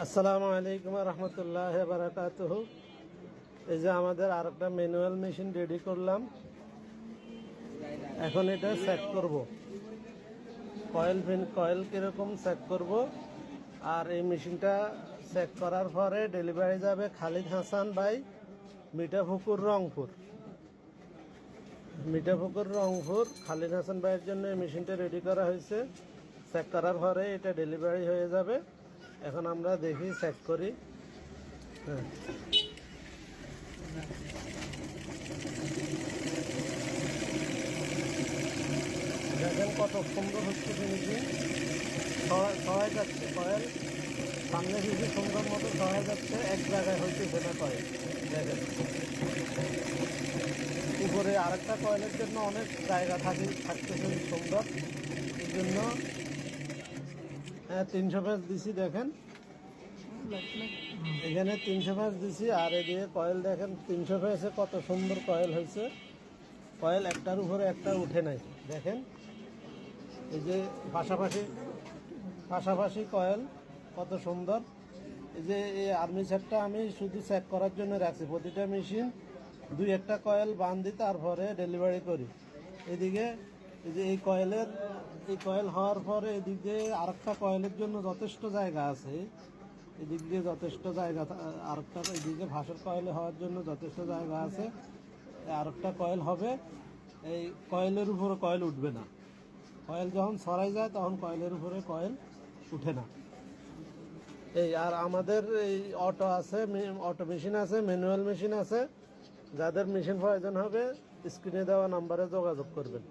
আসসালামু আলাইকুম রহমতুল্লাহ বারাকাতুহু। এই যে আমাদের আরেকটা ম্যানুয়াল মেশিন রেডি করলাম। এখন এটা সেট করব, কয়েল কিরকম সেট করব। আর এই মেশিনটা সেট করার পরে ডেলিভারি যাবে খালিদ হাসান ভাই, মিঠাপুকুর রংপুর। খালিদ হাসান ভাইয়ের জন্য এই মেশিনটা রেডি করা হয়েছে। চেক করার পরে এটা ডেলিভারি হয়ে যাবে। এখন আমরা দেখি, চেক করি। হ্যাঁ, দেখেন কত সুন্দর হচ্ছে ফিনিশিং। সহায় যাচ্ছে কয়েল, সামনে কিছু সুন্দর মতো সহায় যাচ্ছে, এক জায়গায় হচ্ছে সেটা কয়েল। দেখেন উপরে আরেকটা কয়েলের জন্য অনেক জায়গা থাকতেছে সুন্দর, এই জন্য 300 পেজ দিছি। দেখেন এখানে 300 পেজ দিছি, আর এদিকে কয়েল দেখেন 300 পেজে কত সুন্দর কয়েল হয়েছে। কয়েল একটার উপরে একটা উঠে নাই। দেখেন এই যে পাশাপাশি কয়েল কত সুন্দর। এই যে এই আর্মি সেটটা আমি শুধু চেক করার জন্য রাখছি। প্রতিটা মেশিন 2-1টা কয়েল বাঁধি, তারপরে ডেলিভারি করি। এদিকে এই যে এই কয়েল হওয়ার পরে এদিকে আরেকটা কয়েলের জন্য যথেষ্ট জায়গা আছে। এদিক দিয়ে যথেষ্ট জায়গা, আরেকটা এদিকে ভাসের কয়েল হওয়ার জন্য যথেষ্ট জায়গা আছে। আরেকটা কয়েল হবে, এই কয়েলের উপরে কয়েল উঠবে না। কয়েল যখন ছড়াই যায় তখন কয়েলের উপরে কয়েল উঠে না। এই আর আমাদের এই অটো মেশিন আছে, ম্যানুয়াল মেশিন আছে। যাদের মেশিন প্রয়োজন হবে স্ক্রিনে দেওয়া নাম্বারে যোগাযোগ করবেন।